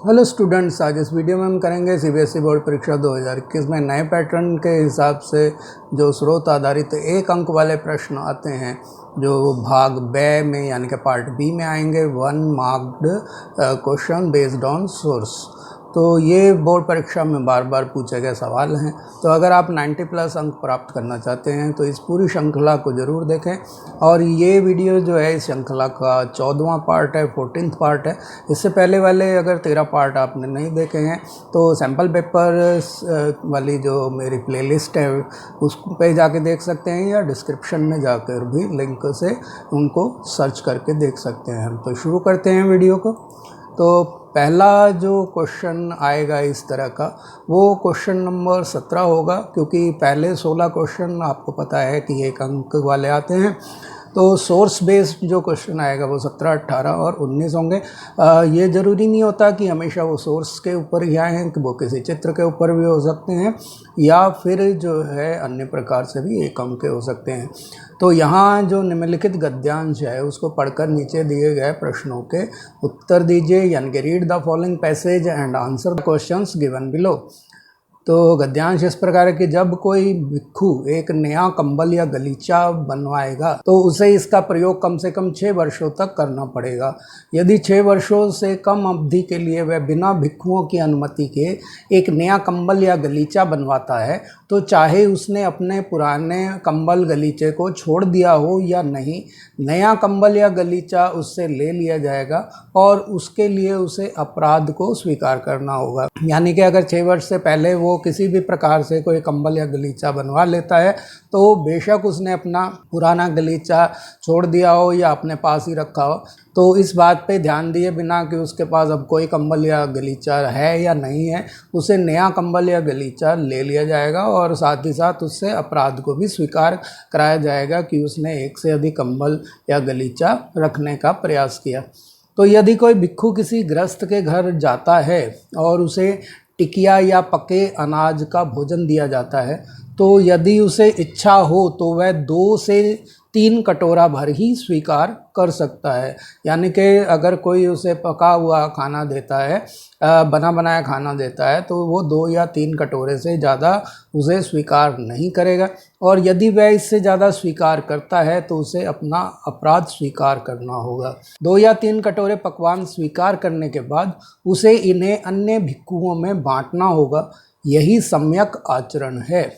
Hello students, आज इस video में हम करेंगे सीबीएसई बोर्ड परीक्षा 2021 में नए पैटर्न के हिसाब से जो स्रोत आधारित एक अंक वाले प्रश्न आते हैं जो भाग ब में यानी कि पार्ट बी में आएंगे। 1 marked question based on source. तो ये बोर्ड परीक्षा में बार बार पूछे गए सवाल हैं। तो अगर आप 90 प्लस अंक प्राप्त करना चाहते हैं तो इस पूरी श्रृंखला को ज़रूर देखें। और ये वीडियो जो है इस श्रृंखला का 14वां पार्ट है, 14th पार्ट है। इससे पहले वाले अगर 13 पार्ट आपने नहीं देखे हैं तो सैम्पल पेपर वाली जो मेरी प्लेलिस्ट है उस पे जाके देख सकते हैं, या डिस्क्रिप्शन में जाकर भी लिंक से उनको सर्च करके देख सकते हैं। तो शुरू करते हैं वीडियो को। तो पहला जो क्वेश्चन आएगा इस तरह का, वो क्वेश्चन नंबर 17 होगा, क्योंकि पहले 16 क्वेश्चन आपको पता है कि 1 अंक वाले आते हैं। तो सोर्स बेस्ड जो क्वेश्चन आएगा वो 17, 18 और 19 होंगे। ये ज़रूरी नहीं होता कि हमेशा वो सोर्स के ऊपर ही आए हैं, कि वो किसी चित्र के ऊपर भी हो सकते हैं या फिर जो है अन्य प्रकार से भी 1 अंक के हो सकते हैं। तो यहाँ जो निम्नलिखित गद्यांश है उसको पढ़कर नीचे दिए गए प्रश्नों के उत्तर दीजिए, यानी कि read the following passage and answer the questions given below. तो गद्यांश इस प्रकार है कि जब कोई भिक्षु एक नया कंबल या गलीचा बनवाएगा तो उसे इसका प्रयोग कम से कम 6 वर्षों तक करना पड़ेगा। यदि 6 वर्षों से कम अवधि के लिए वह बिना भिक्षुओं की अनुमति के एक नया कंबल या गलीचा बनवाता है तो चाहे उसने अपने पुराने कंबल गलीचे को छोड़ दिया हो या नहीं, नया कंबल या गलीचा उससे ले लिया जाएगा और उसके लिए उसे अपराध को स्वीकार करना होगा। यानी कि अगर 6 वर्ष से पहले वो किसी भी प्रकार से कोई कंबल या गलीचा बनवा लेता है तो बेशक उसने अपना पुराना गलीचा छोड़ दिया हो या अपने पास ही रखा हो, तो इस बात पे ध्यान दिए बिना कि उसके पास अब कोई कंबल या गलीचा है या नहीं है, उसे नया कंबल या गलीचा ले लिया जाएगा और साथ ही साथ उससे अपराध को भी स्वीकार कराया जाएगा कि उसने एक से अधिक कंबल या गलीचा रखने का प्रयास किया। तो यदि कोई भिक्षु किसी गृहस्थ के घर जाता है और उसे टिकिया या पके अनाज का भोजन दिया जाता है तो यदि उसे इच्छा हो तो वह 2 से 3 कटोरा भर ही स्वीकार कर सकता है। यानी कि अगर कोई उसे पका हुआ खाना देता है, बना बनाया खाना देता है, तो वो 2 या 3 कटोरे से ज़्यादा उसे स्वीकार नहीं करेगा। और यदि वह इससे ज़्यादा स्वीकार करता है तो उसे अपना अपराध स्वीकार करना होगा। 2 या 3 कटोरे पकवान स्वीकार करने के बाद उसे इन्हें अन्य भिक्षुओं में बांटना होगा। यही सम्यक आचरण है।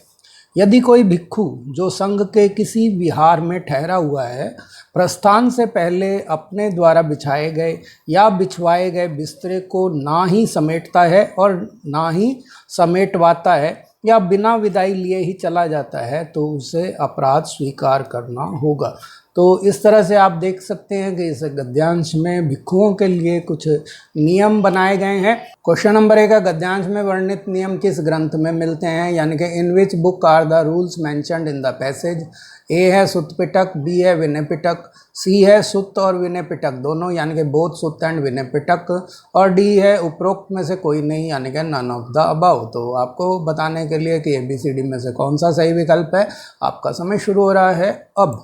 यदि कोई भिक्षु जो संघ के किसी विहार में ठहरा हुआ है प्रस्थान से पहले अपने द्वारा बिछाए गए या बिछवाए गए बिस्तरे को ना ही समेटता है और ना ही समेटवाता है या बिना विदाई लिए ही चला जाता है तो उसे अपराध स्वीकार करना होगा। तो इस तरह से आप देख सकते हैं कि इस गद्यांश में भिक्षुओं के लिए कुछ नियम बनाए गए हैं। क्वेश्चन नंबर 1 का गद्यांश में वर्णित नियम किस ग्रंथ में मिलते हैं, यानी कि in which book are the rules mentioned in the passage. A है सुत्त पिटक, बी है विनय पिटक, सी है सुत्त और विनय पिटक दोनों, यानी कि both Sutta and Vinaya Pitaka, और डी है उपरोक्त में से कोई नहीं, यानी कि नन ऑफ द अबव। तो आपको बताने के लिए कि ABCD में से कौन सा सही विकल्प है, आपका समय शुरू हो रहा है अब।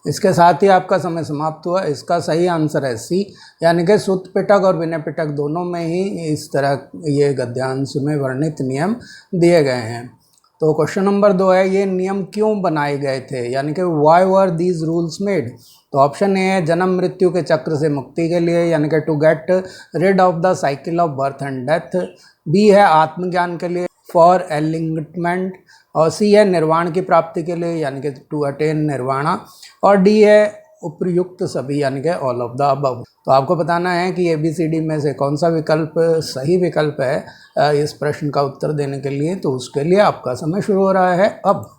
इसके साथ ही आपका समय समाप्त हुआ। इसका सही आंसर है सी, यानी कि सुत्त पिटक और विनय पिटक दोनों में ही इस तरह ये गद्यांश में वर्णित नियम दिए गए हैं। तो क्वेश्चन नंबर 2 है, ये नियम क्यों बनाए गए थे, यानी कि why were these rules made. तो ऑप्शन ए है जन्म मृत्यु के चक्र से मुक्ति के लिए, यानी कि to get rid of the cycle of birth and death. B है आत्मज्ञान के लिए, फॉर एलिंगमेंट। और सी है निर्वाण की प्राप्ति के लिए, यानी कि टू अटेन निर्वाणा। और डी है उपयुक्त सभी, यानी कि ऑल ऑफ द अबव। तो आपको बताना है कि ABCD में से कौन सा विकल्प सही विकल्प है इस प्रश्न का उत्तर देने के लिए। तो उसके लिए आपका समय शुरू हो रहा है अब।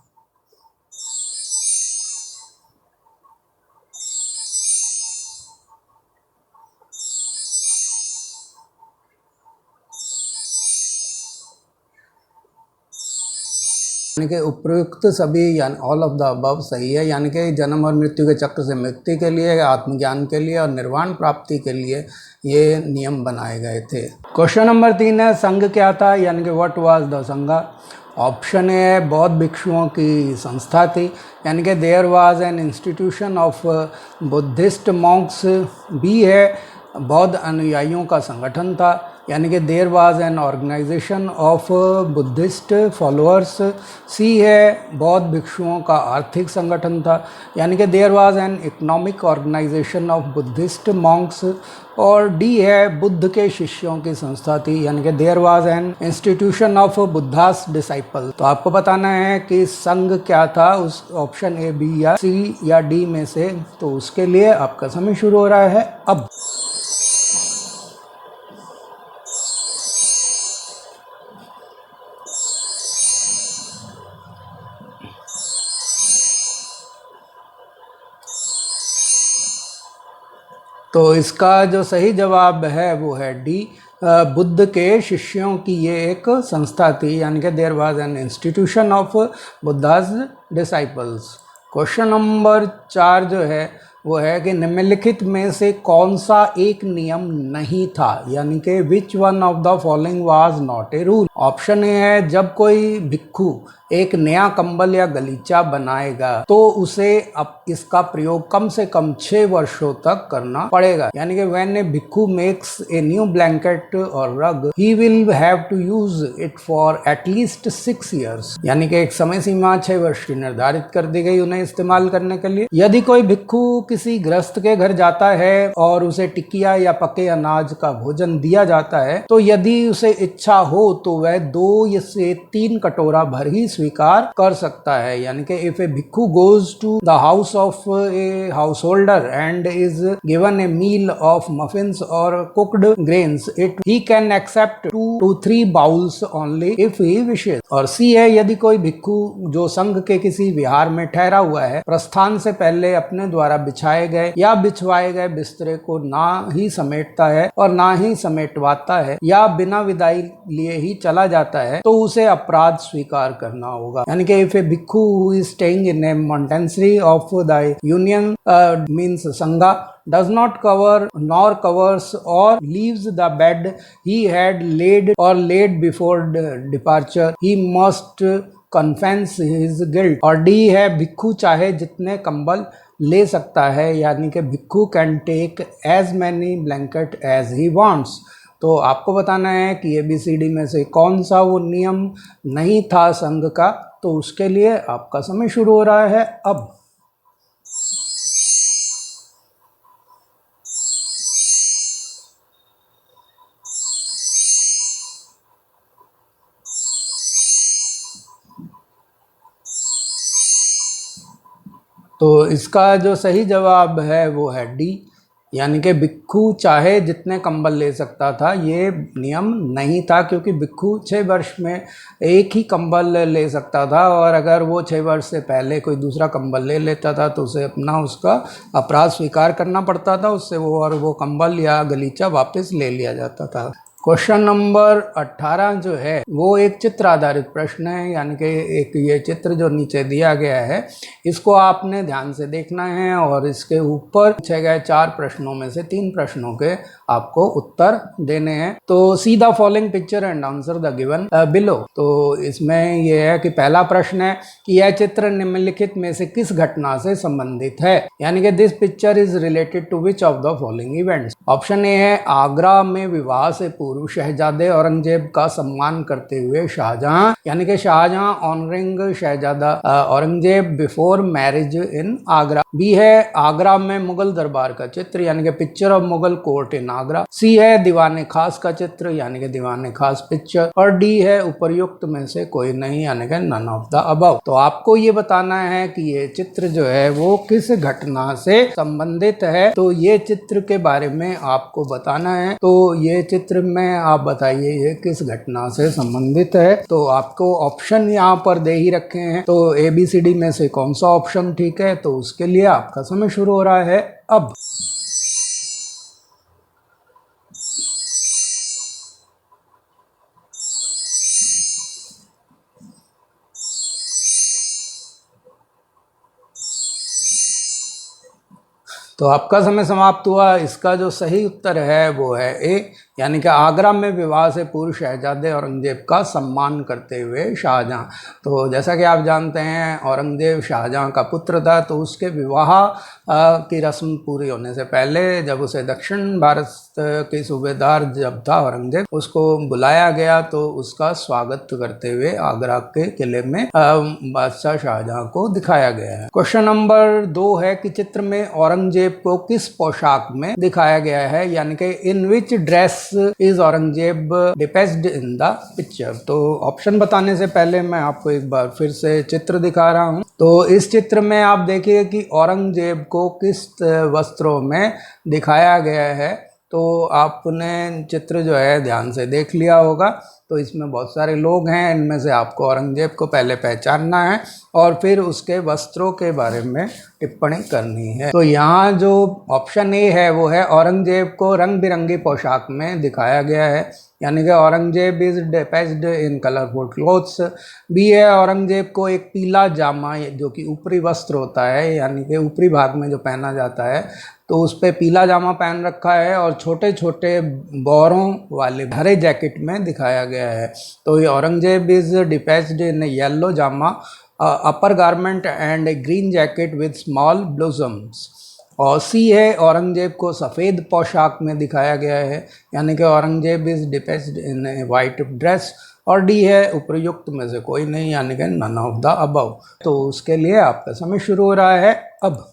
यानी कि उपयुक्त सभी यानी ऑल ऑफ द अबव सही है, यानी कि जन्म और मृत्यु के चक्र से मुक्ति के लिए, आत्मज्ञान के लिए और निर्वाण प्राप्ति के लिए ये नियम बनाए गए थे। क्वेश्चन नंबर 3 है संघ क्या था, यानी कि what was the Sangha. Option A है बौद्ध भिक्षुओं की संस्था थी, यानी कि there was an institution of Buddhist monks. B है बौद्ध अनुयायियों का संगठन था, यानी कि there was an organisation of Buddhist followers. C है बौद्ध भिक्षुओं का आर्थिक संगठन था, यानी कि there was an economic organisation of Buddhist monks. और डी है बुद्ध के शिष्यों की संस्था थी, यानी कि there was an institution of Buddha's disciple. तो आपको बताना है कि संघ क्या था, उस ऑप्शन ए, बी या सी या डी में से। तो उसके लिए आपका समय शुरू हो रहा है अब। तो इसका जो सही जवाब है वो है डी, बुद्ध के शिष्यों की ये एक संस्था थी, यानी कि there was an institution of Buddha's disciples. Question number 4 जो है वो है कि निम्नलिखित में से कौन सा एक नियम नहीं था, यानी कि which one of the following was not a rule. Option A है जब कोई भिक्षु एक नया कंबल या गलीचा बनाएगा तो उसे अब इसका प्रयोग कम से कम 6 वर्षों तक करना पड़ेगा, यानी कि व्हेन ए भिक्षु मेक्स ए न्यू ब्लैंकेट और rug he will have to use it for at least 6 years, यानी कि एक समय सीमा 6 वर्ष की निर्धारित कर दी गई उन्हें इस्तेमाल करने के लिए। यदि कोई भिक्षु किसी गृहस्थ के घर जाता है और उसे टिकिया या पके अनाज का भोजन दिया जाता है तो यदि उसे इच्छा हो तो वह 2 से 3 कटोरा भर ही स्वीकार कर सकता है, यानी कि if a bhikshu goes to the house of a householder and is given a meal of muffins और cooked grains it he can accept 2 to 3 bowls only if he wishes. और सी है यदि कोई भिक्षु जो संघ के किसी विहार में ठहरा हुआ है प्रस्थान से पहले अपने द्वारा बिछाए गए या बिछवाए गए बिस्तरे को ना ही समेटता है और ना ही समेटवाता है या बिना विदाई लिए ही चला जाता है तो उसे अपराध स्वीकार करना होगा, यानी कि इफ ए भिक्षु who is staying in A monastery of the union means संघा does not cover nor covers or leaves the bed he had laid before departure he must confess his guilt। और D है भिक्षु चाहे जितने कंबल ले सकता है, यानी कि bhikshu can take as many blanket as he wants. तो आपको बताना है कि ABCD में से कौन सा वो नियम नहीं था संघ का। तो उसके लिए आपका समय शुरू हो रहा है अब। तो इसका जो सही जवाब है वो है डी, यानी कि भिक्षु चाहे जितने कंबल ले सकता था, ये नियम नहीं था क्योंकि भिक्षु 6 वर्ष में एक ही कंबल ले सकता था और अगर वो 6 वर्ष से पहले कोई दूसरा कंबल ले लेता था तो उसे अपना उसका अपराध स्वीकार करना पड़ता था, उससे वो कंबल या गलीचा वापस ले लिया जाता था। क्वेश्चन नंबर 18 जो है वो एक चित्र आधारित प्रश्न है, यानी कि एक ये चित्र जो नीचे दिया गया है इसको आपने ध्यान से देखना है और इसके ऊपर पूछे गए 4 प्रश्नों में से 3 प्रश्नों के आपको उत्तर देने हैं। तो see the following picture and answer the given below. तो इसमें यह है कि पहला प्रश्न है कि यह चित्र निम्नलिखित में से किस घटना से संबंधित है, यानी कि this picture is related to which of the following events. Option A है आगरा में विवाह से पूर्व शहजादे औरंगजेब का सम्मान करते हुए शाहजहां, यानी कि Shahjahan honouring shahzada Aurangzeb before marriage in Agra. B है आगरा में मुगल दरबार का चित्र, यानी कि picture of Mughal court in Agra. C है दीवाने खास का चित्र, यानी कि दीवाने खास पिक्चर। और डी है उपर्युक्त में से कोई नहीं, यानी कि नन ऑफ द अबव। तो आपको ये बताना है कि ये चित्र जो है वो किस घटना से संबंधित है। तो ये चित्र के बारे में आपको बताना है। तो ये चित्र में आप बताइए ये किस घटना से संबंधित है। तो आपको ऑप्शन यहाँ पर दे ही रखे हैं, तो ABCD में से कौन सा ऑप्शन ठीक है। तो उसके लिए आपका समय शुरू हो रहा है अब। तो आपका समय समाप्त हुआ। इसका जो सही उत्तर है वो है ए, यानी कि आगरा में विवाह से पूर्व शहजादे औरंगजेब का सम्मान करते हुए शाहजहां। तो जैसा कि आप जानते हैं औरंगजेब शाहजहां का पुत्र था, तो उसके विवाह की रस्म पूरी होने से पहले जब उसे दक्षिण भारत के सूबेदार जब था औरंगजेब, उसको बुलाया गया तो उसका स्वागत करते हुए आगरा के किले में बादशाह शाहजहां को दिखाया गया है। क्वेश्चन नंबर 2 है कि चित्र में औरंगजेब को किस पोशाक में दिखाया गया है, यानी कि in which dress is Aurangzeb depicted in the picture. तो ऑप्शन बताने से पहले मैं आपको एक बार फिर से चित्र दिखा रहा हूं। तो इस चित्र में आप देखिए कि औरंगजेब को किस वस्त्रों में दिखाया गया है। तो आपने चित्र जो है ध्यान से देख लिया होगा। तो इसमें बहुत सारे लोग हैं, इनमें से आपको औरंगजेब को पहले पहचानना है और फिर उसके वस्त्रों के बारे में टिप्पणी करनी है। तो यहाँ जो ऑप्शन ए है वो है औरंगजेब को रंग बिरंगी पोशाक में दिखाया गया है, यानी कि Aurangzeb is depicted in colourful clothes. B है औरंगजेब को एक पीला जामा जो कि ऊपरी वस्त्र होता है, यानी कि ऊपरी भाग में जो पहना जाता है, तो उस पर पीला जामा पहन रखा है और छोटे छोटे बौरों वाले हरे जैकेट में दिखाया गया है। तो ये Aurangzeb is depicted in yellow Jama, upper garment and A green jacket with small blossoms. और सी है औरंगजेब को सफ़ेद पोशाक में दिखाया गया है, यानी कि Aurangzeb is depicted in A white dress. और डी है उपयुक्त में से कोई नहीं, यानी कि नन ऑफ द अबव। तो उसके लिए आपका समय शुरू हो रहा है अब।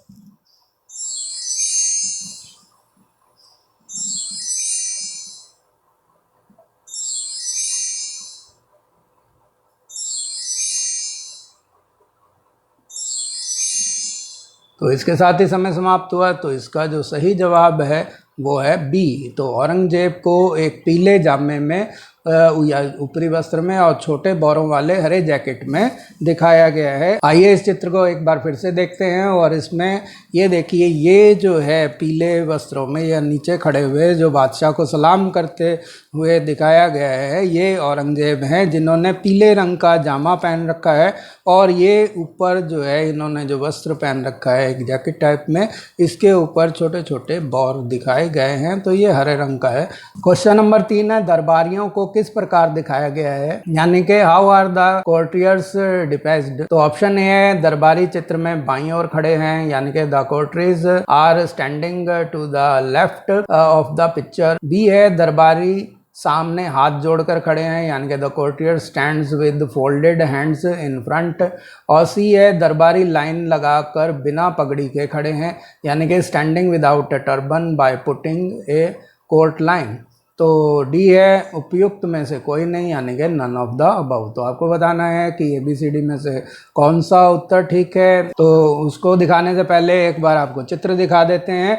तो इसके साथ ही समय समाप्त हुआ। तो इसका जो सही जवाब है वो है बी। तो औरंगजेब को एक पीले जामे में या ऊपरी वस्त्र में और छोटे बौरों वाले हरे जैकेट में दिखाया गया है। आइए इस चित्र को एक बार फिर से देखते हैं और इसमें ये देखिए, ये जो है पीले वस्त्रों में या नीचे खड़े हुए जो बादशाह को सलाम करते हुए दिखाया गया है, ये औरंगजेब हैं जिन्होंने पीले रंग का जामा पहन रखा है और ये ऊपर जो है इन्होंने जो वस्त्र पहन रखा है एक जैकेट टाइप में, इसके ऊपर छोटे छोटे बौर दिखाए गए हैं, तो ये हरे रंग का है। क्वेश्चन नंबर 3 है दरबारियों को किस प्रकार दिखाया गया है, यानी कि how are the courtiers depicted. तो ऑप्शन ए है दरबारी चित्र में बाईं ओर खड़े हैं, यानी कि the courtiers are standing to the left of the picture. B है दरबारी सामने हाथ जोड़कर खड़े हैं, यानी कि the courtier stands with folded hands in front. और सी है दरबारी लाइन लगाकर बिना पगड़ी के खड़े हैं, यानी कि standing without a turban by putting a court line. तो डी है उपयुक्त में से कोई नहीं, यानी कि नन ऑफ द अबव। तो आपको बताना है कि ABCD में से कौन सा उत्तर ठीक है। तो उसको दिखाने से पहले एक बार आपको चित्र दिखा देते हैं।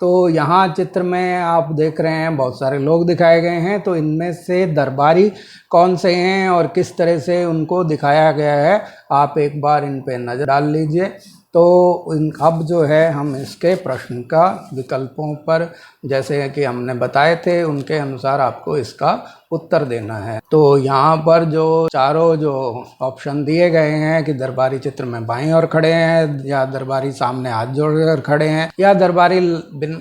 तो यहाँ चित्र में आप देख रहे हैं बहुत सारे लोग दिखाए गए हैं। तो इनमें से दरबारी कौन से हैं और किस तरह से उनको दिखाया गया है, आप एक बार इन पे नज़र डाल लीजिए। तो अब जो है हम इसके प्रश्न का विकल्पों पर, जैसे कि हमने बताए थे उनके अनुसार आपको इसका उत्तर देना है। तो यहाँ पर जो चारों जो ऑप्शन दिए गए हैं कि दरबारी चित्र में बाईं ओर खड़े हैं, या दरबारी सामने हाथ जोड़कर खड़े हैं, या दरबारी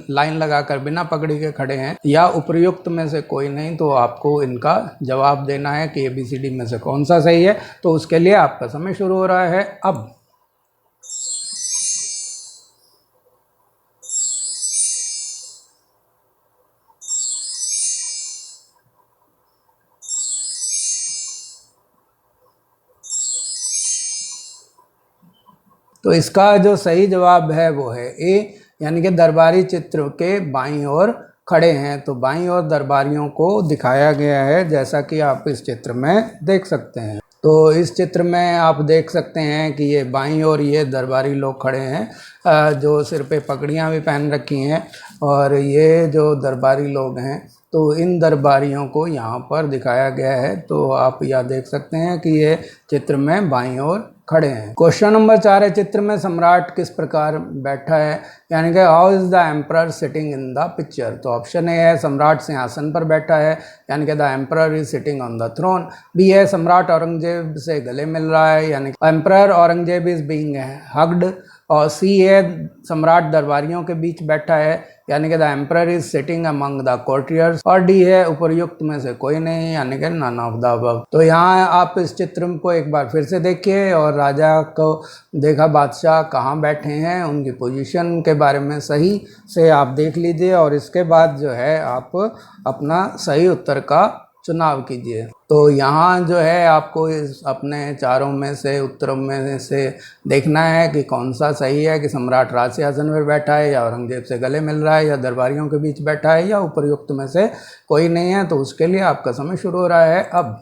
लाइन लगाकर बिना पगड़ी के खड़े हैं, या उपयुक्त में से कोई नहीं, तो आपको इनका जवाब देना है कि ABCD में से कौन सा सही है। तो उसके लिए आपका समय शुरू हो रहा है अब। तो इसका जो सही जवाब है वो है ए, यानी कि दरबारी चित्र के बाईं ओर खड़े हैं। तो बाईं ओर दरबारियों को दिखाया गया है, जैसा कि आप इस चित्र में देख सकते हैं। तो इस चित्र में आप देख सकते हैं कि ये बाईं ओर ये दरबारी लोग खड़े हैं जो सिर पे पगड़ियाँ भी पहन रखी हैं, और ये जो दरबारी लोग हैं तो इन दरबारियों को यहाँ पर दिखाया गया है। तो आप यह देख सकते हैं कि ये चित्र में बाईं ओर खड़े हैं। क्वेश्चन नंबर 4 है चित्र में सम्राट किस प्रकार बैठा है, यानी कि how is the emperor sitting in the picture. तो ऑप्शन ए है सम्राट सिंहासन पर बैठा है, यानी कि the emperor is sitting on the throne. B है सम्राट औरंगजेब से गले मिल रहा है, यानी emperor Aurangzeb is being hugged. और सी है सम्राट दरबारियों के बीच बैठा है, यानी कि the emperor is sitting among the courtiers. और डी है उपर्युक्त में से कोई नहीं, यानी कि नन ऑफ द अबव। तो यहाँ आप इस चित्र को एक बार फिर से देखिए और राजा को देखा बादशाह कहाँ बैठे हैं, उनकी पोजीशन के बारे में सही से आप देख लीजिए और इसके बाद जो है आप अपना सही उत्तर का चुनाव कीजिए। तो यहाँ जो है आपको इस अपने चारों में से उत्तरों में से देखना है कि कौन सा सही है, कि सम्राट राज सिंहासन पर बैठा है या औरंगजेब से गले मिल रहा है या दरबारियों के बीच बैठा है या उपर्युक्त में से कोई नहीं है। तो उसके लिए आपका समय शुरू हो रहा है अब।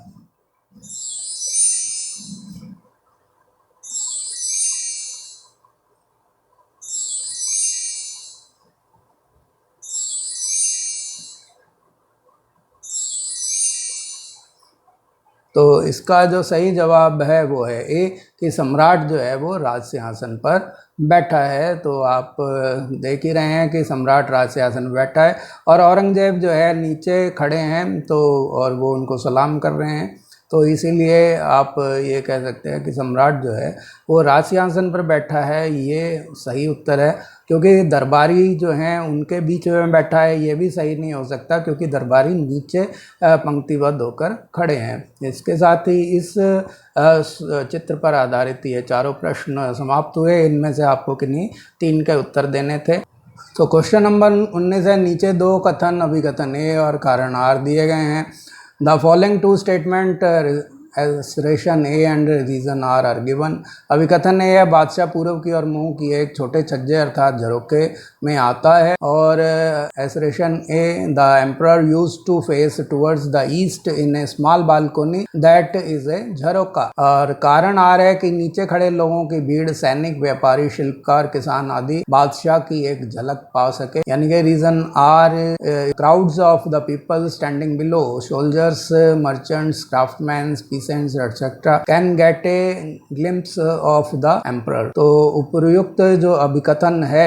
तो इसका जो सही जवाब है वो है ए, कि सम्राट जो है वो राज सिंहासन पर बैठा है। तो आप देख ही रहे हैं कि सम्राट राज सिंहासन पर बैठा है और औरंगजेब जो है नीचे खड़े हैं, तो और वो उनको सलाम कर रहे हैं। तो इसीलिए आप ये कह सकते हैं कि सम्राट जो है वो राज सिंहासन पर बैठा है, ये सही उत्तर है। क्योंकि दरबारी जो हैं उनके बीच में बैठा है ये भी सही नहीं हो सकता, क्योंकि दरबारी नीचे पंक्तिबद्ध होकर खड़े हैं। इसके साथ ही इस चित्र पर आधारित ये चारों प्रश्न समाप्त हुए। इनमें से आपको किन्हीं 3 के उत्तर देने थे। तो क्वेश्चन नंबर 19 है, नीचे 2 कथन अभिकथन ए और कारण आर दिए गए हैं। The following 2 statement assertion A and reason R are given। अभिकथन ए है, बादशाह पूर्व की और मुंह की एक छोटे छज्जे अर्थात झरोके में आता है। और assertion A, the emperor used to face towards the east in a small balcony that is a झरोका। और कारण आर है कि नीचे खड़े लोगों की भीड़ सैनिक, व्यापारी, शिल्पकार, किसान आदि बादशाह की एक झलक पा सके। यानी कि reason are, crowds of the people standing below, soldiers, merchants, craftsman, peasants etc. can get a glimpse of the emperor। तो उपयुक्त जो अभिकथन है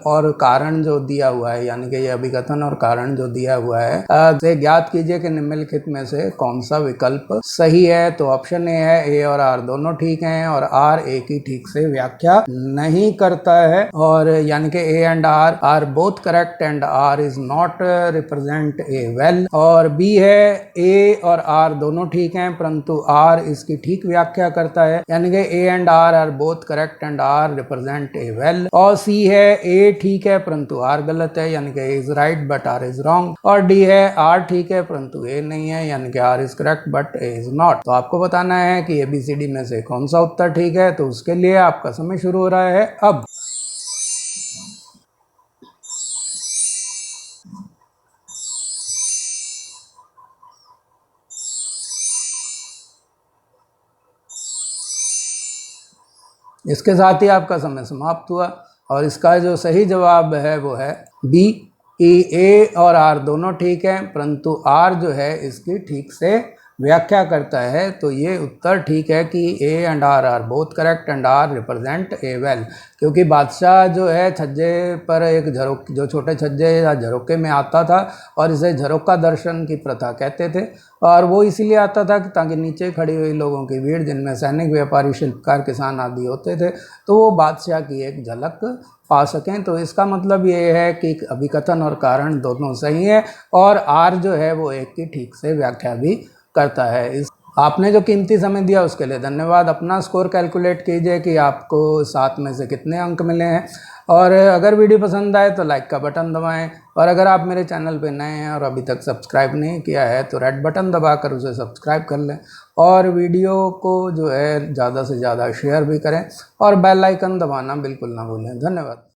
और कारण जो दिया हुआ है, यानी कि ये अभिकथन और कारण जो दिया हुआ है से ज्ञात कीजिए कि निम्नलिखित में से कौन सा विकल्प सही है। तो ऑप्शन ए है, ए और आर दोनों ठीक हैं और आर ए की ठीक से व्याख्या नहीं करता है। और यानी कि A and R are both correct and R is not represent A well. और बी है, ए और आर दोनों ठीक हैं परंतु आर इसकी ठीक व्याख्या करता है, यानी कि A and R are both correct and R represent A well. और सी है, ए ठीक है परंतु आर गलत है, यानी कि A is right but R is wrong. और डी है, आर ठीक है परंतु ए नहीं है, यानी कि R is correct but A is not. तो आपको बताना है कि ABCD में से कौन सा उत्तर ठीक है। तो उसके लिए आपका समय शुरू हो रहा है अब। इसके साथ ही आपका समय समाप्त हुआ और इसका जो सही जवाब है वो है बी, कि ए और आर दोनों ठीक हैं परंतु आर जो है इसकी ठीक से व्याख्या करता है। तो ये उत्तर ठीक है कि A and R are both correct and R represent A well. क्योंकि बादशाह जो है छज्जे पर एक जो छोटे छज्जे या झरोके में आता था और इसे झरोका दर्शन की प्रथा कहते थे। और वो इसीलिए आता था कि ताकि नीचे खड़ी हुई लोगों की भीड़, जिनमें सैनिक, व्यापारी, शिल्पकार, किसान आदि होते थे, तो वो बादशाह की एक झलक पा सकें। तो इसका मतलब ये है कि अभिकथन और कारण दोनों सही है और आर जो है वो एक की ठीक से व्याख्या भी करता है। आपने जो कीमती समय दिया उसके लिए धन्यवाद। अपना स्कोर कैलकुलेट कीजिए कि आपको 7 में से कितने अंक मिले हैं। और अगर वीडियो पसंद आए तो लाइक का बटन दबाएं और अगर आप मेरे चैनल पे नए हैं और अभी तक सब्सक्राइब नहीं किया है तो रेड बटन दबाकर उसे सब्सक्राइब कर लें और वीडियो को जो है ज़्यादा से ज़्यादा शेयर भी करें और बेल आइकन दबाना बिल्कुल ना भूलें। धन्यवाद।